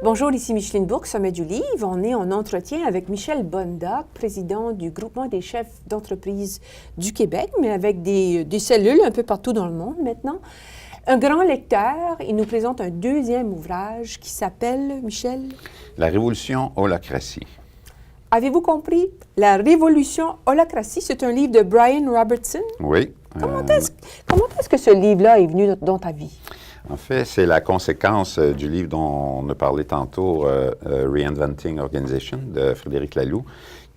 Bonjour, ici Micheline Bourque, Sommet du Livre. On est en entretien avec Michel Bonda, président du Groupement des chefs d'entreprise du Québec, mais avec des cellules un peu partout dans le monde maintenant. Un grand lecteur, il nous présente un deuxième ouvrage qui s'appelle, Michel? La révolution holacratie. Avez-vous compris? La révolution holacratie, c'est un livre de Brian Robertson. Oui. Comment est-ce que ce livre-là est venu dans ta vie? En fait, c'est la conséquence du livre dont on a parlé tantôt, Reinventing Organization, de Frédéric Laloux,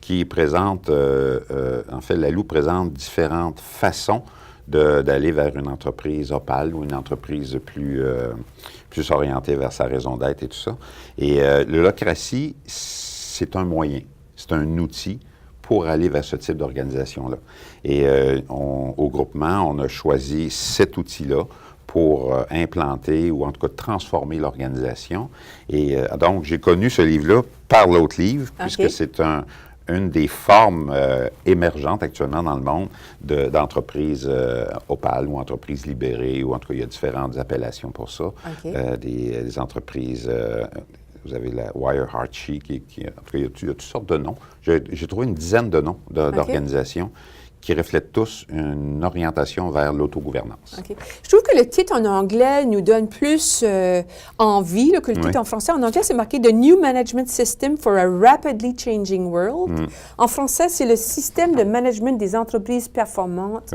qui présente, en fait, Laloux présente différentes façons d'aller vers une entreprise opale ou une entreprise plus orientée vers sa raison d'être et tout ça. Et l'holacratie, c'est un moyen, c'est un outil pour aller vers ce type d'organisation-là. Et au groupement, on a choisi cet outil-là pour implanter ou en tout cas transformer l'organisation. Et donc, j'ai connu ce livre-là par l'autre livre, puisque c'est une des formes émergentes actuellement dans le monde d'entreprises opales ou entreprises libérées, ou en tout cas, il y a différentes appellations pour ça. Des entreprises... vous avez la Wireharchi, en tout cas, il y a toutes sortes de noms. J'ai trouvé une dizaine de noms d'organisations qui reflètent tous une orientation vers l'autogouvernance. Je trouve que le titre en anglais nous donne plus envie que le titre en français. En anglais, c'est marqué « The New Management System for a Rapidly Changing World ». En français, c'est le système de management des entreprises performantes.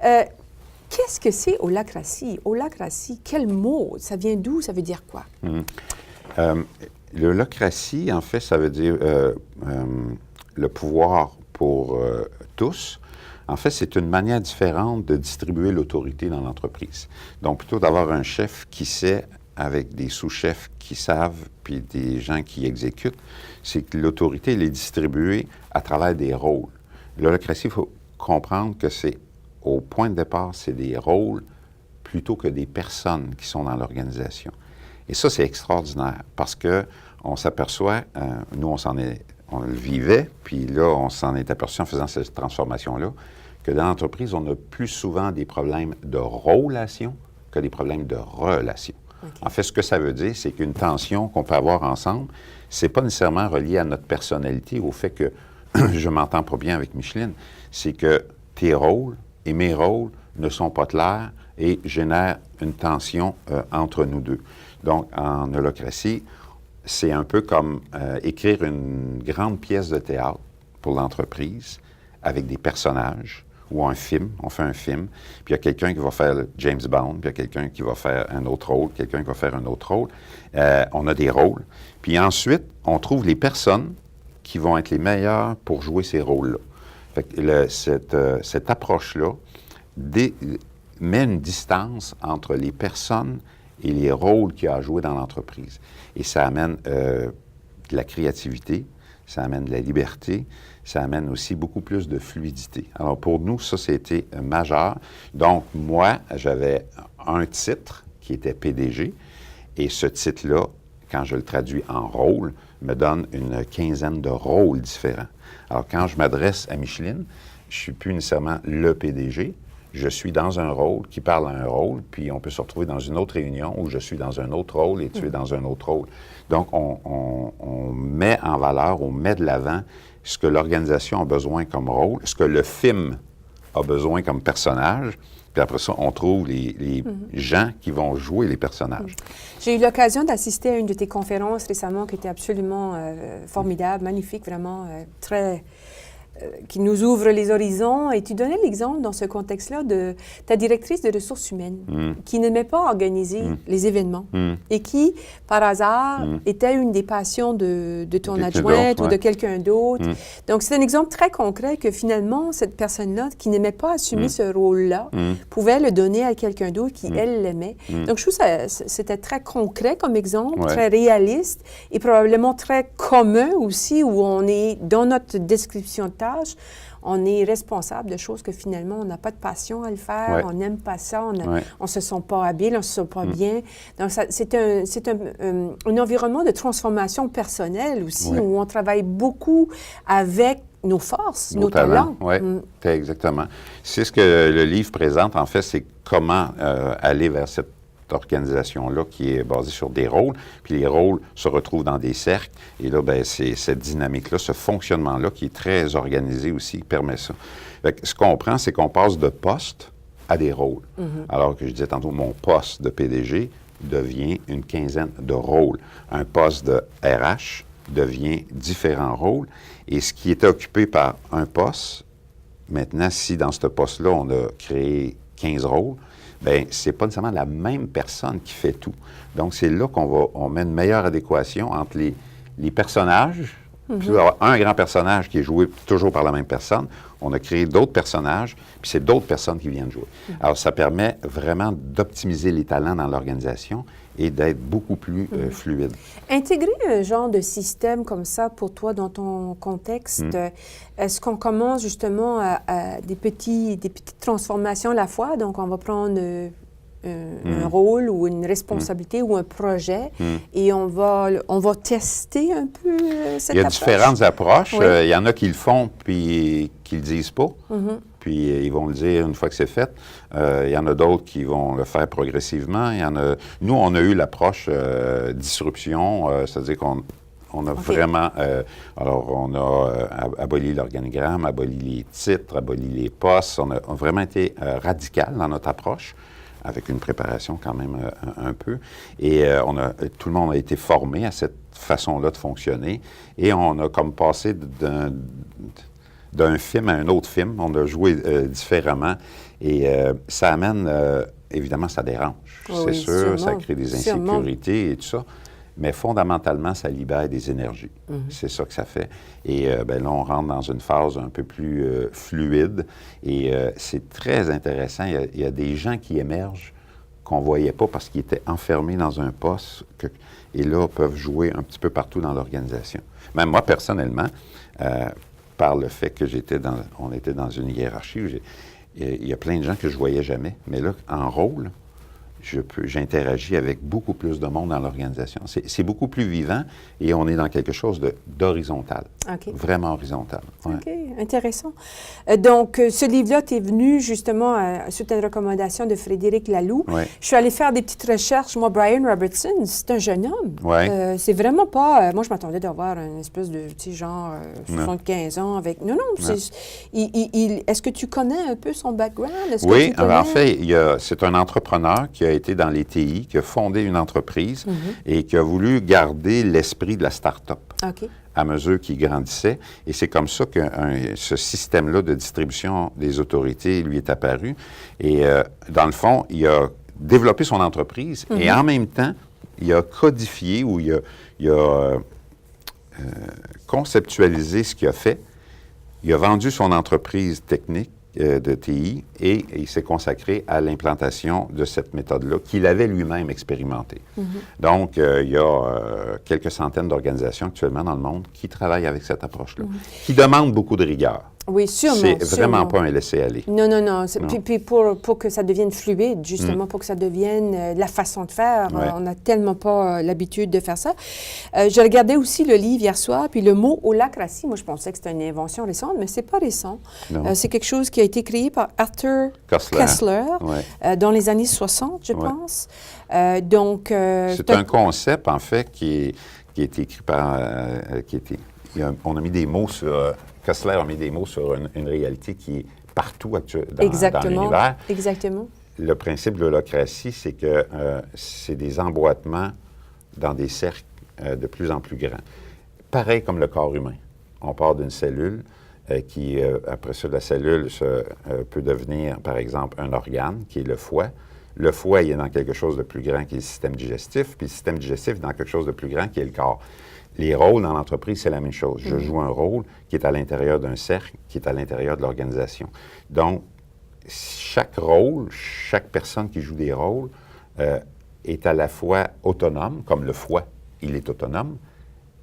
Qu'est-ce que c'est holacratie? Holacratie, quel mot? Ça vient d'où? Ça veut dire quoi? L'holacratie, en fait, ça veut dire le pouvoir pour tous. En fait, c'est une manière différente de distribuer l'autorité dans l'entreprise. Donc, plutôt d'avoir un chef qui sait, avec des sous-chefs qui savent, puis des gens qui exécutent, c'est que l'autorité, elle est distribuée à travers des rôles. L'holacratie, il faut comprendre que c'est, au point de départ, c'est des rôles plutôt que des personnes qui sont dans l'organisation. Et ça, c'est extraordinaire, parce que on s'aperçoit, nous, on le vivait, puis là, on s'en est aperçu en faisant cette transformation-là, que dans l'entreprise, on a plus souvent des problèmes de relation que des problèmes de relation. En fait, ce que ça veut dire, c'est qu'une tension qu'on peut avoir ensemble, c'est pas nécessairement relié à notre personnalité, au fait que je m'entends pas bien avec Micheline, c'est que tes rôles et mes rôles ne sont pas clairs et génèrent une tension entre nous deux. Donc, en holacratie, c'est un peu comme écrire une grande pièce de théâtre pour l'entreprise avec des personnages ou un film. On fait un film, puis il y a quelqu'un qui va faire James Bond, puis il y a quelqu'un qui va faire un autre rôle, quelqu'un qui va faire un autre rôle. On a des rôles. Puis ensuite, on trouve les personnes qui vont être les meilleures pour jouer ces rôles-là. Fait que cette approche-là met une distance entre les personnes et les rôles qu'il y a à jouer dans l'entreprise. Et ça amène de la créativité, ça amène de la liberté, ça amène aussi beaucoup plus de fluidité. Alors pour nous, ça, c'était majeur. Donc moi, j'avais un titre qui était PDG, et ce titre-là, quand je le traduis en rôle, me donne une quinzaine de rôles différents. Alors quand je m'adresse à Micheline, je ne suis plus nécessairement le PDG, je suis dans un rôle qui parle à un rôle, puis on peut se retrouver dans une autre réunion où je suis dans un autre rôle et tu es dans un autre rôle. Donc, on met en valeur, on met de l'avant ce que l'organisation a besoin comme rôle, ce que le film a besoin comme personnage, puis après ça, on trouve les gens qui vont jouer les personnages. J'ai eu l'occasion d'assister à une de tes conférences récemment qui était absolument formidable, magnifique, vraiment très... qui nous ouvre les horizons. Et tu donnais l'exemple dans ce contexte-là de ta directrice de ressources humaines qui n'aimait pas organiser les événements et qui, par hasard, était une des passions de ton adjointe ou de quelqu'un d'autre. Donc, c'est un exemple très concret que finalement, cette personne-là qui n'aimait pas assumer ce rôle-là pouvait le donner à quelqu'un d'autre qui, elle, l'aimait. Donc, je trouve que c'était très concret comme exemple, très réaliste et probablement très commun aussi, où on est dans notre description de tâche, on est responsable de choses que finalement, on n'a pas de passion à le faire, on n'aime pas ça, on ne se sent pas habile, on ne se sent pas bien. Donc, c'est un environnement de transformation personnelle aussi, où on travaille beaucoup avec nos forces, nos talents. Oui, exactement. C'est ce que le livre présente, en fait, c'est comment aller vers cette organisation-là qui est basée sur des rôles, puis les rôles se retrouvent dans des cercles, et là, bien, c'est cette dynamique-là, ce fonctionnement-là qui est très organisé aussi, qui permet ça. Fait que ce qu'on prend, c'est qu'on passe de postes à des rôles. Alors que je disais tantôt, mon poste de PDG devient une quinzaine de rôles. Un poste de RH devient différents rôles, et ce qui était occupé par un poste, maintenant, si dans ce poste-là, on a créé 15 rôles, bien, c'est pas nécessairement la même personne qui fait tout. Donc, c'est là on met une meilleure adéquation entre les personnages. Puis avoir un grand personnage qui est joué toujours par la même personne, on a créé d'autres personnages, puis c'est d'autres personnes qui viennent jouer. Alors, ça permet vraiment d'optimiser les talents dans l'organisation et d'être beaucoup plus fluide. Intégrer un genre de système comme ça pour toi dans ton contexte, est-ce qu'on commence justement à des petites transformations à la fois? Donc, on va prendre un rôle ou une responsabilité ou un projet et on va tester un peu cette approche? Il y a différentes approches. Oui. Il y en a qui le font puis qui le disent pas. Puis ils vont le dire une fois que c'est fait. Il y en a d'autres qui vont le faire progressivement. Nous, on a eu l'approche disruption, c'est-à-dire qu'on a vraiment... alors, on a aboli l'organigramme, aboli les titres, aboli les postes. On a vraiment été radical dans notre approche, avec une préparation quand même un peu. Et tout le monde a été formé à cette façon-là de fonctionner. Et on a comme passé d'un film à un autre film. On a joué différemment. Et ça amène, évidemment, ça dérange. C'est sûr, sûrement. Ça crée des insécurités et tout ça. Mais fondamentalement, ça libère des énergies. C'est ça que ça fait. Et bien là, on rentre dans une phase un peu plus fluide. Et c'est très intéressant. Il y a des gens qui émergent qu'on ne voyait pas parce qu'ils étaient enfermés dans un poste et là, peuvent jouer un petit peu partout dans l'organisation. Même moi, personnellement, par le fait que on était dans une hiérarchie, où il y a plein de gens que je ne voyais jamais. Mais là, en rôle, j'interagis avec beaucoup plus de monde dans l'organisation. C'est beaucoup plus vivant et on est dans quelque chose d'horizontal. Okay. Vraiment horizontal. Ouais. OK, intéressant. Donc, ce livre-là, tu es venu justement suite à une recommandation de Frédéric Laloux. Ouais. Je suis allée faire des petites recherches. Moi, Brian Robertson, c'est un jeune homme. Ouais. C'est vraiment pas... moi, je m'attendais d'avoir une espèce de, tu sais, genre 75 ans avec... Non. Est-ce que tu connais un peu son background? Oui, en fait, c'est un entrepreneur qui a été dans les TI, qui a fondé une entreprise et qui a voulu garder l'esprit de la start-up à mesure qu'il grandissait. Et c'est comme ça que ce système-là de distribution des autorités lui est apparu. Et dans le fond, il a développé son entreprise et en même temps, il a codifié ou il a conceptualisé ce qu'il a fait. Il a vendu son entreprise technique de TI et il s'est consacré à l'implantation de cette méthode-là qu'il avait lui-même expérimentée. Donc, il y a quelques centaines d'organisations actuellement dans le monde qui travaillent avec cette approche-là, qui demandent beaucoup de rigueur. Oui, sûrement. C'est vraiment pas un laisser-aller. Non. Puis pour que ça devienne fluide, justement, pour que ça devienne la façon de faire, on n'a tellement pas l'habitude de faire ça. Je regardais aussi le livre hier soir, puis le mot holacratie, moi je pensais que c'était une invention récente, mais c'est pas récent. C'est quelque chose qui a été créé par Arthur Koestler dans les années 60, je pense. Donc... c'est un concept, en fait, qui est écrit par... on a mis des mots sur... Koestler a mis des mots sur une réalité qui est partout dans l'univers. Exactement. Le principe de l'holacratie, c'est que c'est des emboîtements dans des cercles de plus en plus grands. Pareil comme le corps humain. On part d'une cellule qui, après ça, la cellule peut devenir, par exemple, un organe, qui est le foie. Le foie, il est dans quelque chose de plus grand qui est le système digestif, puis le système digestif est dans quelque chose de plus grand qui est le corps. Les rôles dans l'entreprise, c'est la même chose. Je joue un rôle qui est à l'intérieur d'un cercle, qui est à l'intérieur de l'organisation. Donc, chaque rôle, chaque personne qui joue des rôles est à la fois autonome, comme le foie, il est autonome,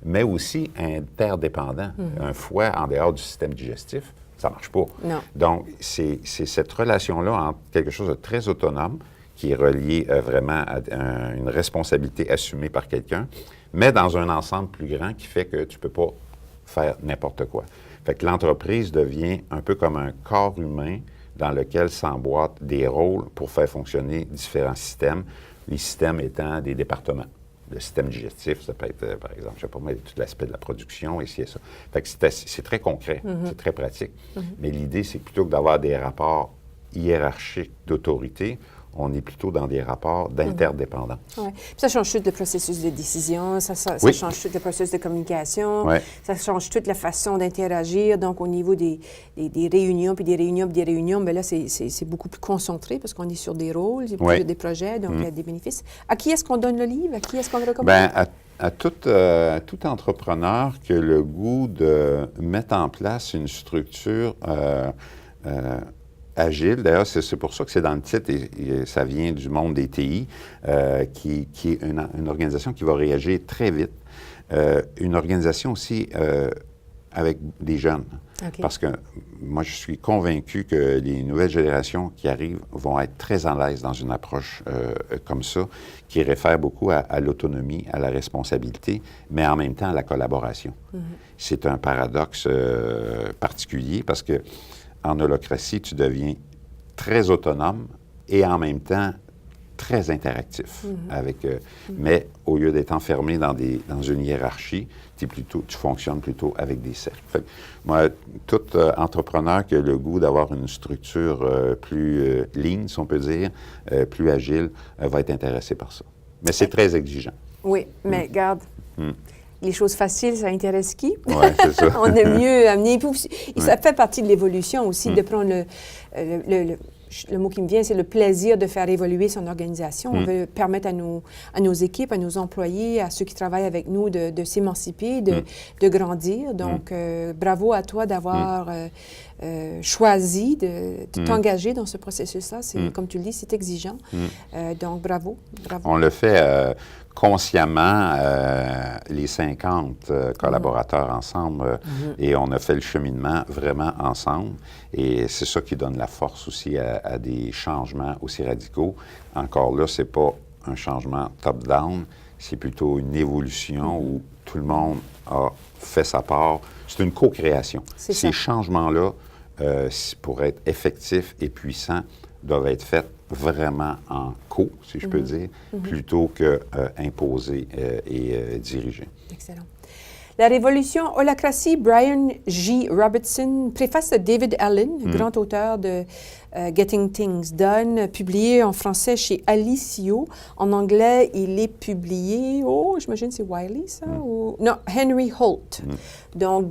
mais aussi interdépendant. Un foie en dehors du système digestif, ça ne marche pas. Non. Donc, c'est cette relation-là entre quelque chose de très autonome, qui est relié vraiment à une responsabilité assumée par quelqu'un, mais dans un ensemble plus grand qui fait que tu ne peux pas faire n'importe quoi. Fait que l'entreprise devient un peu comme un corps humain dans lequel s'emboîtent des rôles pour faire fonctionner différents systèmes. Les systèmes étant des départements. Le système digestif, ça peut être, par exemple, je ne sais pas moi, tout l'aspect de la production, ici et ça. Fait que c'est très concret, c'est très pratique. Mais l'idée, c'est plutôt que d'avoir des rapports hiérarchiques d'autorité, on est plutôt dans des rapports d'interdépendance. Ouais. Puis ça change tout le processus de décision, ça Oui. change tout le processus de communication, Ouais. ça change toute la façon d'interagir. Donc, au niveau des réunions, puis des réunions, puis des réunions, bien là, c'est beaucoup plus concentré parce qu'on est sur des rôles, Ouais. des projets, donc il y a des bénéfices. À qui est-ce qu'on donne le livre? À qui est-ce qu'on le recommande? Bien, à tout entrepreneur qui a le goût de mettre en place une structure agile. D'ailleurs, c'est pour ça que c'est dans le titre et ça vient du monde des TI, qui est une organisation qui va réagir très vite. Une organisation aussi avec des jeunes. OK. Parce que moi, je suis convaincu que les nouvelles générations qui arrivent vont être très à l'aise dans une approche comme ça, qui réfère beaucoup à l'autonomie, à la responsabilité, mais en même temps à la collaboration. C'est un paradoxe particulier parce que en holacratie, tu deviens très autonome et en même temps très interactif. Mais au lieu d'être enfermé dans une hiérarchie, tu fonctionnes plutôt avec des cercles. Fait que moi, tout entrepreneur qui a le goût d'avoir une structure plus lean, si on peut dire, plus agile, va être intéressé par ça. Mais c'est très exigeant. Oui, mais regarde, les choses faciles, ça intéresse qui? Oui, c'est ça. On aime mieux amener. Et ça fait partie de l'évolution aussi, de prendre le mot qui me vient, c'est le plaisir de faire évoluer son organisation. On veut permettre à nos équipes, à nos employés, à ceux qui travaillent avec nous de s'émanciper, de grandir. Donc, bravo à toi d'avoir choisi de t'engager dans ce processus-là. Comme tu le dis, c'est exigeant. Donc, bravo. On le fait consciemment, les 50 collaborateurs ensemble, et on a fait le cheminement vraiment ensemble. Et c'est ça qui donne la force aussi à des changements aussi radicaux. Encore là, c'est pas un changement top-down, c'est plutôt une évolution où tout le monde a fait sa part. C'est une co-création. Ces changements-là, pour être effectifs et puissants, doivent être faits vraiment en si je peux dire, plutôt que imposés et dirigés. Excellent. La Révolution Holacratie, Brian G. Robertson, préface de David Allen, grand auteur de Getting Things Done, publié en français chez Alicio. En anglais, il est publié, j'imagine c'est Wiley, ça? Non, Henry Holt. Donc,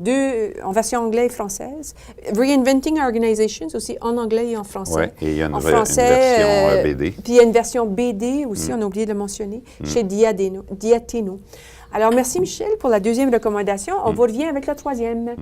en version anglaise et française. Reinventing Organizations, aussi en anglais et en français. Oui, et il y a une version BD. Puis il y a une version BD aussi, on a oublié de le mentionner, chez Diateno. Alors, merci Michel pour la deuxième recommandation. On vous revient avec la troisième.